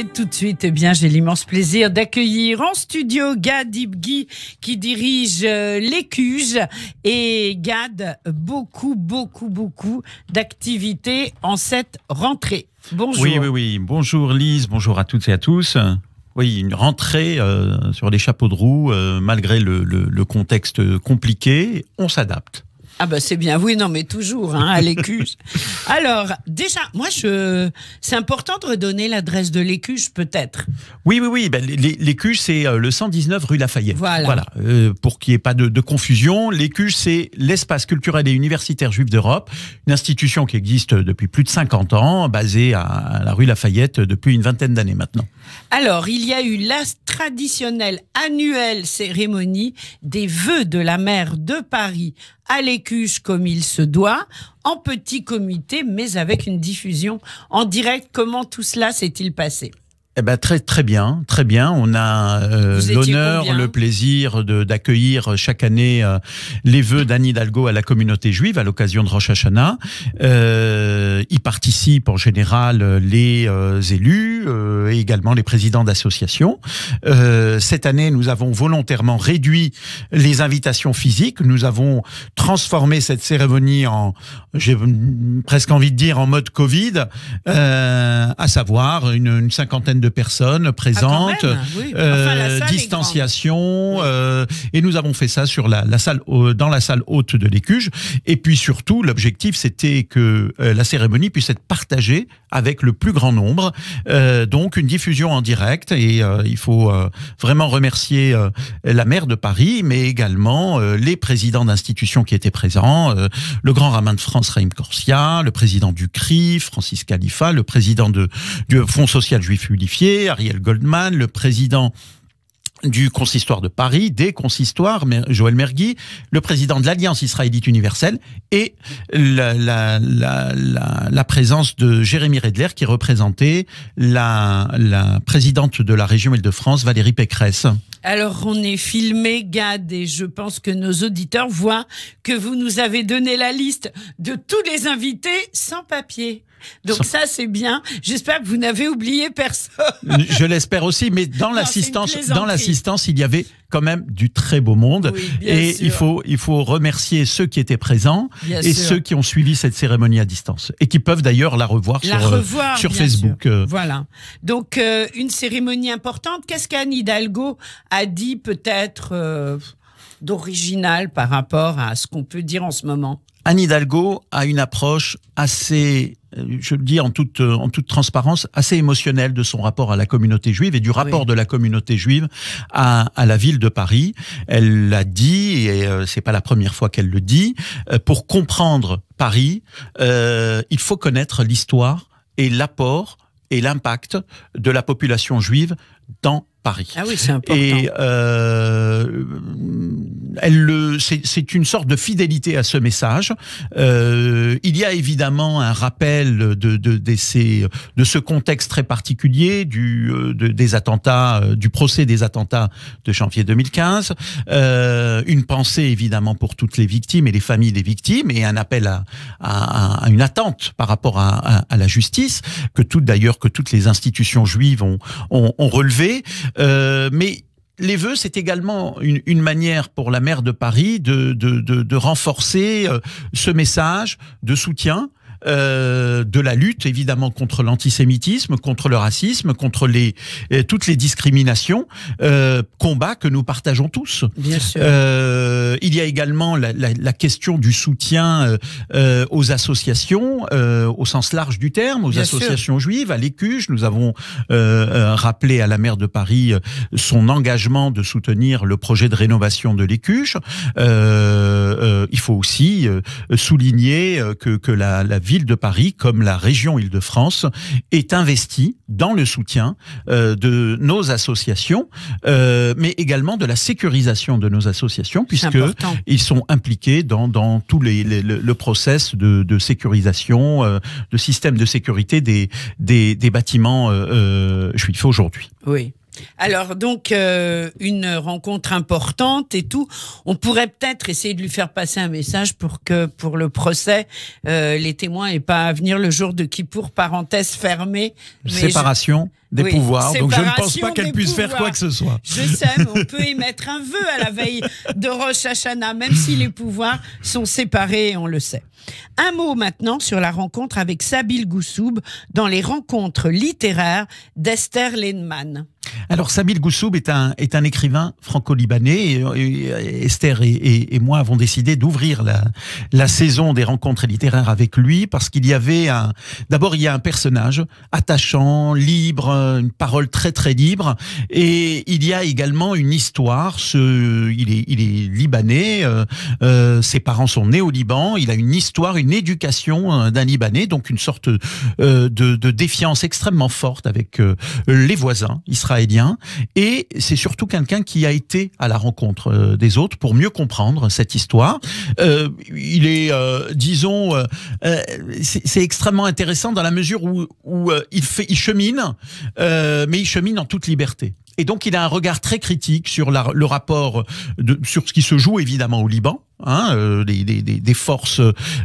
Et tout de suite, eh bien, j'ai l'immense plaisir d'accueillir en studio Gad Ibghi qui dirige l'Écuge. Et Gad, beaucoup d'activités en cette rentrée. Bonjour. Oui. Bonjour Lise, bonjour à toutes et à tous. Oui, une rentrée sur les chapeaux de roue, malgré le contexte compliqué, on s'adapte. Ah ben c'est bien, oui, non mais toujours à l'Écuge. Alors, déjà, moi, c'est important de redonner l'adresse de l'Écuge, peut-être. Oui, ben, l'Écuge, c'est le 119 rue Lafayette. Voilà. Pour qu'il n'y ait pas de confusion, l'Écuge, c'est l'espace culturel et universitaire juif d'Europe, une institution qui existe depuis plus de 50 ans, basée à la rue Lafayette depuis une vingtaine d'années maintenant. Alors, il y a eu la traditionnelle annuelle cérémonie des vœux de la maire de Paris à l'Écuge comme il se doit, en petit comité, mais avec une diffusion en direct. Comment tout cela s'est-il passé ? Eh ben, très bien. On a l'honneur, le plaisir d'accueillir chaque année les vœux d'Anne Hidalgo à la communauté juive à l'occasion de Rosh Hashanah. Y participent en général les élus et également les présidents d'associations. Cette année, nous avons volontairement réduit les invitations physiques. Nous avons transformé cette cérémonie j'ai presque envie de dire, en mode Covid, à savoir une cinquantaine de personnes présentes, oui. Enfin, distanciation, et nous avons fait ça sur dans la salle haute de l'Écuge. Et puis surtout, l'objectif, c'était que la cérémonie puisse être partagée avec le plus grand nombre, donc une diffusion en direct. Et il faut vraiment remercier la maire de Paris, mais également les présidents d'institutions qui étaient présents, le grand rabbin de France, Raïm Corsia, le président du CRI, Francis Khalifa, le président du Fonds social juif unifié, Ariel Goldman, le président du consistoire de Paris, des consistoires, Joël Mergui, le président de l'Alliance israélite universelle et la présence de Jérémy Redler qui représentait la présidente de la région Île-de-France, Valérie Pécresse. Alors, on est filmé, Gad, et je pense que nos auditeurs voient que vous nous avez donné la liste de tous les invités sans papier. Donc ça, c'est bien. J'espère que vous n'avez oublié personne. Je l'espère aussi, mais dans l'assistance, il y avait quand même du très beau monde. Oui, et sûr. il faut remercier ceux qui étaient présents ceux qui ont suivi cette cérémonie à distance et qui peuvent d'ailleurs la revoir sur Facebook. Voilà. Donc, une cérémonie importante. Qu'est-ce qu'Anne Hidalgo a dit peut-être d'original par rapport à ce qu'on peut dire en ce moment ? Anne Hidalgo a une approche assez, je le dis en toute transparence, assez émotionnelle de son rapport à la communauté juive et du rapport de la communauté juive à la ville de Paris. Elle l'a dit, et c'est pas la première fois qu'elle le dit, pour comprendre Paris, il faut connaître l'histoire et l'apport et l'impact de la population juive dans Paris. Ah oui, c'est important. Et c'est une sorte de fidélité à ce message. Il y a évidemment un rappel de ce contexte très particulier des attentats, du procès des attentats de janvier 2015. Une pensée évidemment pour toutes les victimes et les familles des victimes, et un appel à une attente par rapport à la justice que toutes les institutions juives ont relevé. Mais les vœux, c'est également une manière pour la maire de Paris de renforcer ce message de soutien, de la lutte évidemment contre l'antisémitisme, contre le racisme, contre toutes les discriminations, combat que nous partageons tous. Bien sûr. Il y a également la question du soutien aux associations, au sens large du terme, aux associations juives, à l'Écuge. Nous avons rappelé à la maire de Paris son engagement de soutenir le projet de rénovation de l'Écuge. Il faut aussi souligner que la ville de Paris, comme la région Île-de-France, est investie dans le soutien de nos associations, mais également de la sécurisation de nos associations, puisqu'ils sont impliqués dans tout le process de sécurisation, de système de sécurité des bâtiments juifs aujourd'hui. Oui. Alors donc une rencontre importante et tout. On pourrait peut-être essayer de lui faire passer un message pour que pour le procès les témoins aient pas à venir le jour de Kippour, parenthèse fermée. Séparation des pouvoirs. Donc je ne pense pas qu'elle puisse faire quoi que ce soit. Je sais, mais on peut émettre un vœu à la veille de Rosh Hashanah, même si les pouvoirs sont séparés, on le sait. Un mot maintenant sur la rencontre avec Sabile Goussoub dans les rencontres littéraires d'Esther Lehnemann. Alors Sabile Goussoub est un écrivain franco-libanais et Esther et moi avons décidé d'ouvrir la saison des rencontres littéraires avec lui parce qu'il y avait d'abord il y a un personnage attachant, libre, une parole très très libre et il y a également une histoire. Il est libanais, ses parents sont nés au Liban, il a une histoire, une éducation d'un Libanais, donc une sorte de défiance extrêmement forte avec les voisins israéliens, et c'est surtout quelqu'un qui a été à la rencontre des autres pour mieux comprendre cette histoire. Il est, disons, c'est extrêmement intéressant dans la mesure où il chemine, mais il chemine en toute liberté. Et donc, il a un regard très critique sur le rapport, sur ce qui se joue évidemment au Liban, des forces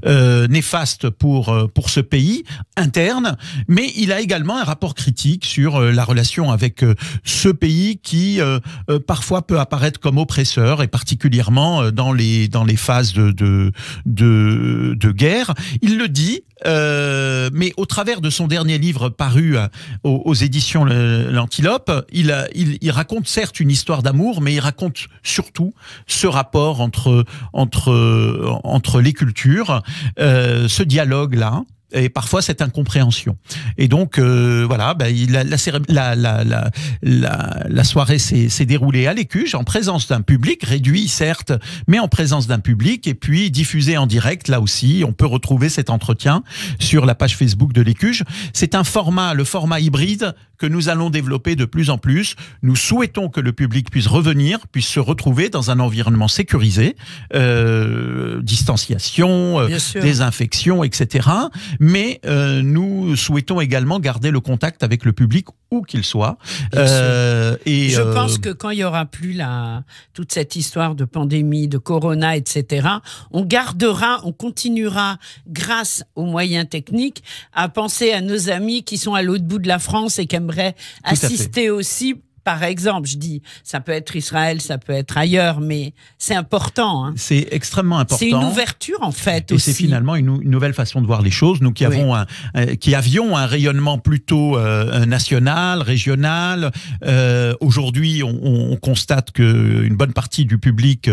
néfastes pour ce pays interne, mais il a également un rapport critique sur la relation avec ce pays qui parfois peut apparaître comme oppresseur, et particulièrement dans les phases de guerre. Il le dit, mais au travers de son dernier livre paru aux éditions L'Antilope, il raconte certes une histoire d'amour, mais il raconte surtout ce rapport entre les cultures, ce dialogue-là, et parfois cette incompréhension. Et donc voilà, la soirée s'est déroulée à l'Écuge, en présence d'un public réduit certes, mais en présence d'un public, et puis diffusé en direct. Là aussi, on peut retrouver cet entretien sur la page Facebook de l'Écuge. C'est le format hybride que nous allons développer de plus en plus. Nous souhaitons que le public puisse se retrouver dans un environnement sécurisé, distanciation, désinfection, etc. Mais nous souhaitons également garder le contact avec le public où qu'il soit. Je pense que quand il y aura plus toute cette histoire de pandémie, de corona, etc., on continuera, grâce aux moyens techniques, à penser à nos amis qui sont à l'autre bout de la France et qui aimeraient assister aussi. Par exemple, je dis, ça peut être Israël, ça peut être ailleurs, mais c'est important. Hein. C'est extrêmement important. C'est une ouverture, en fait, et aussi. Et c'est finalement une nouvelle façon de voir les choses. Nous qui avions un rayonnement plutôt national, régional, aujourd'hui, on constate qu'une bonne partie du public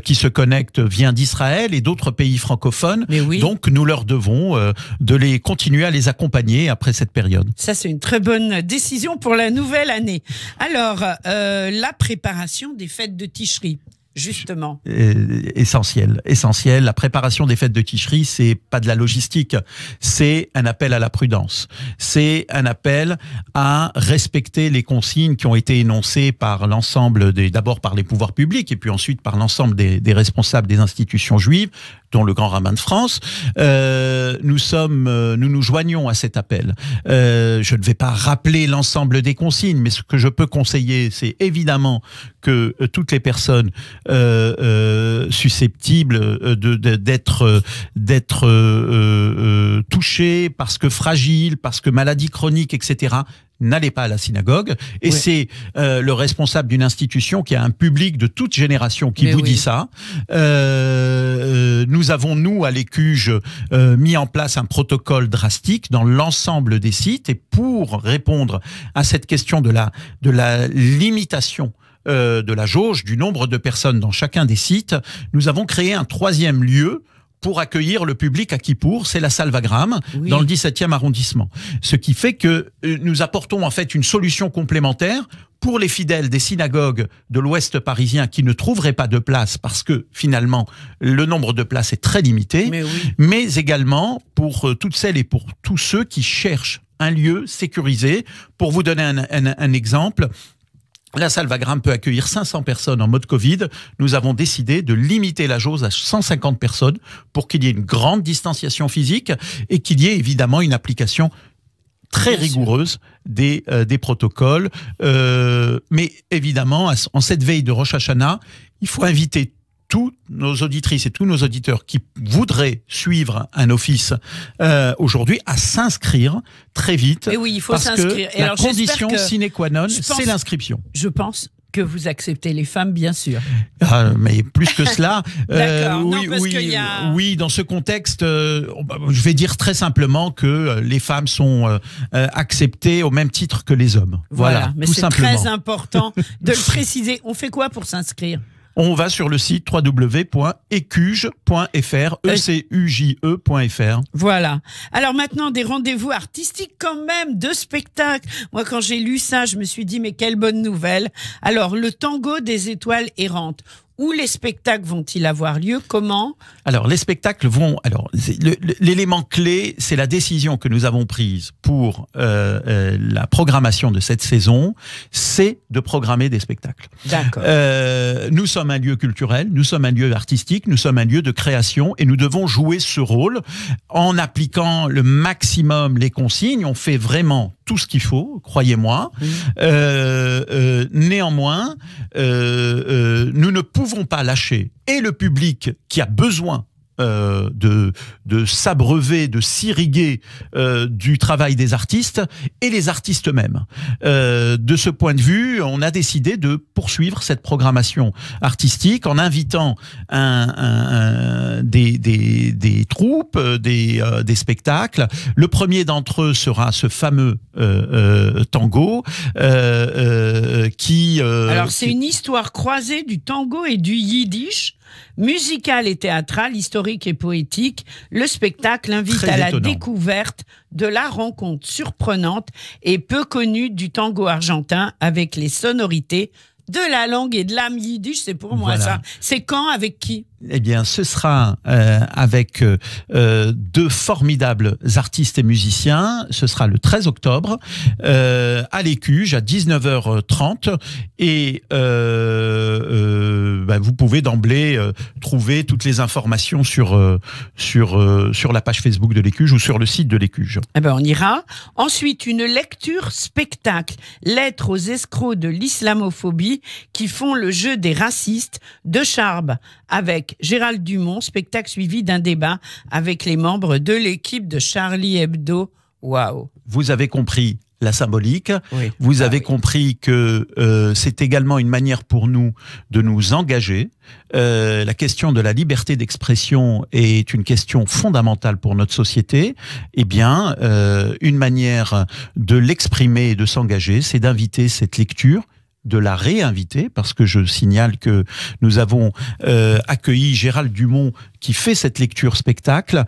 qui se connecte vient d'Israël et d'autres pays francophones. Donc, nous leur devons de continuer à les accompagner après cette période. Ça, c'est une très bonne décision pour la nouvelle année. Alors, la préparation des fêtes de Tishri, justement. Essentiel. La préparation des fêtes de Tishri, c'est pas de la logistique, c'est un appel à la prudence. C'est un appel à respecter les consignes qui ont été énoncées par l'ensemble d'abord par les pouvoirs publics et puis ensuite par l'ensemble des responsables des institutions juives, dont le Grand Rabbin de France. Nous nous joignons à cet appel. Je ne vais pas rappeler l'ensemble des consignes, mais ce que je peux conseiller, c'est évidemment que toutes les personnes susceptibles d'être touchées parce que fragiles, parce que maladies chroniques, etc., n'allez pas à la synagogue. Et c'est le responsable d'une institution qui a un public de toute génération qui dit ça. Nous avons, nous, à l'Écuge, mis en place un protocole drastique dans l'ensemble des sites. Et pour répondre à cette question de la limitation de la jauge, du nombre de personnes dans chacun des sites, nous avons créé un 3e lieu pour accueillir le public à Kippour, c'est la salle Wagram, dans le 17e arrondissement. Ce qui fait que nous apportons en fait une solution complémentaire pour les fidèles des synagogues de l'Ouest parisien qui ne trouveraient pas de place parce que finalement le nombre de places est très limité, mais également pour toutes celles et pour tous ceux qui cherchent un lieu sécurisé. Pour vous donner un exemple, la salle Wagram peut accueillir 500 personnes en mode Covid. Nous avons décidé de limiter la jauge à 150 personnes pour qu'il y ait une grande distanciation physique et qu'il y ait évidemment une application très Bien rigoureuse des protocoles. Mais évidemment, en cette veille de Rosh Hashanah, il faut inviter tous nos auditrices et tous nos auditeurs qui voudraient suivre un office aujourd'hui à s'inscrire très vite. Et oui, il faut parce s'inscrire. que Et la alors, condition j'espère que- sine qua non, je pense- c'est l'inscription. Je pense que vous acceptez les femmes, bien sûr. Ah, mais plus que cela, D'accord. Non, oui, parce oui, qu'il y a- oui, dans ce contexte, je vais dire très simplement que les femmes sont acceptées au même titre que les hommes. Voilà, mais tout c'est simplement. très important de le préciser. On fait quoi pour s'inscrire? On va sur le site www.ecuge.fr, ECUJE.fr. Voilà. Alors maintenant, des rendez-vous artistiques quand même, de spectacles. Moi, quand j'ai lu ça, je me suis dit, mais quelle bonne nouvelle. Alors, le tango des étoiles errantes. Où les spectacles vont-ils avoir lieu? Comment? Alors, les spectacles vont... Alors, l'élément clé, c'est la décision que nous avons prise pour la programmation de cette saison, c'est de programmer des spectacles. D'accord. Nous sommes un lieu culturel, nous sommes un lieu artistique, nous sommes un lieu de création et nous devons jouer ce rôle en appliquant le maximum les consignes. On fait vraiment tout ce qu'il faut, croyez-moi. Néanmoins, nous ne pouvons pas lâcher et le public qui a besoin de s'abreuver, de s'irriguer du travail des artistes et les artistes eux-mêmes. De ce point de vue, on a décidé de poursuivre cette programmation artistique en invitant des troupes, des spectacles. Le premier d'entre eux sera ce fameux tango qui... Alors, c'est une histoire croisée du tango et du yiddish, musical et théâtral, historique et poétique. Le spectacle invite Très à la étonnant. découverte de la rencontre surprenante et peu connue du tango argentin avec les sonorités de la langue et de l'âme yiddish. C'est pour moi Voilà. ça. C'est quand? Avec qui? Eh bien, ce sera avec deux formidables artistes et musiciens. Ce sera le 13 octobre à l'Écuge à 19h30 et vous pouvez d'emblée trouver toutes les informations sur la page Facebook de l'Écuge ou sur le site de l'Écuge. Eh ben, on ira. Ensuite, une lecture spectacle, lettres aux escrocs de l'islamophobie qui font le jeu des racistes de Charb avec Gérald Dumont, spectacle suivi d'un débat avec les membres de l'équipe de Charlie Hebdo. Waouh. Vous avez compris la symbolique. Oui. Vous Ah avez oui. compris que c'est également une manière pour nous de nous engager. La question de la liberté d'expression est une question fondamentale pour notre société. Eh bien, une manière de l'exprimer et de s'engager, c'est d'inviter cette lecture, de la réinviter, parce que je signale que nous avons accueilli Gérald Dumont qui fait cette lecture spectacle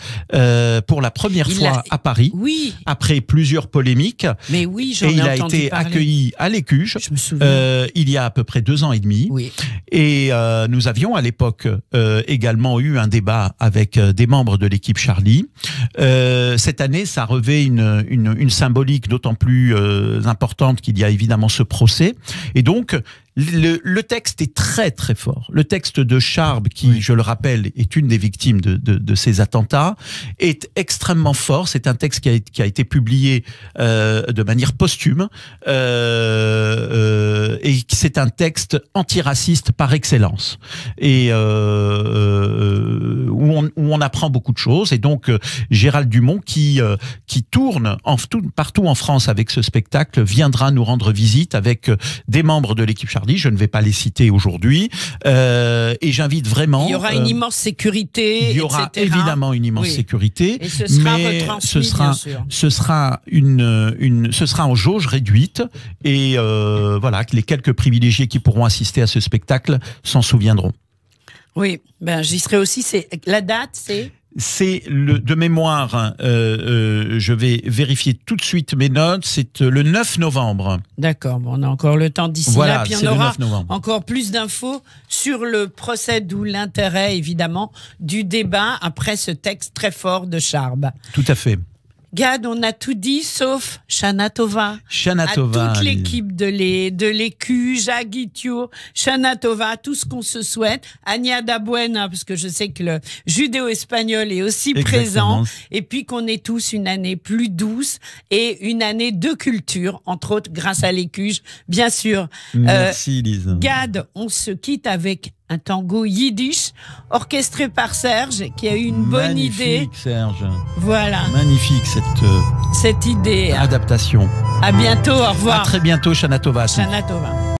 pour la première fois à Paris, Oui, après plusieurs polémiques. mais oui, j'en Et ai il a entendu été parler. accueilli à l'Écuge Je me souviens. il y a à peu près 2 ans et demi. Oui. Et nous avions à l'époque également eu un débat avec des membres de l'équipe Charlie. Cette année, ça revêt une symbolique d'autant plus importante qu'il y a évidemment ce procès. Et donc, le texte est très très fort. Le texte de Charb, qui, Oui. je le rappelle, est une des victimes de ces attentats, est extrêmement fort. C'est un texte qui a été publié de manière posthume et c'est un texte antiraciste par excellence et où on apprend beaucoup de choses. Et donc Gérald Dumont qui tourne partout en France avec ce spectacle viendra nous rendre visite avec des membres de l'équipe Charlie. Je ne vais pas les citer aujourd'hui et j'invite vraiment... Il y aura une immense sécurité, il y aura etc. évidemment une immense Oui. sécurité, Et ce sera mais retransmis, ce sera, bien sûr. ce sera en jauge réduite et voilà, que les quelques privilégiés qui pourront assister à ce spectacle s'en souviendront. Oui, ben j'y serai aussi. La date, c'est... C'est de mémoire, je vais vérifier tout de suite mes notes, c'est le 9 novembre. D'accord, bon, on a encore le temps d'ici Voilà, là, puis c'est on le aura 9 novembre. encore plus d'infos sur le procès, d'où l'intérêt évidemment du débat après ce texte très fort de Charb. Tout à fait. Gad, on a tout dit sauf Shana Tova. Shana À Tova. toute l'équipe de l'Écuge, à Guitio, Shana Tova, tout ce qu'on se souhaite. Agnada Buena, parce que je sais que le judéo-espagnol est aussi présent. Et puis qu'on ait tous une année plus douce et une année de culture, entre autres grâce à l'Écuge, bien sûr. Merci Lise. Gad, on se quitte avec un tango yiddish orchestré par Serge qui a eu une bonne idée. Magnifique Serge. Voilà. Magnifique cette idée. adaptation. À bientôt, au revoir. À très bientôt Shana Tova. Shana Tova.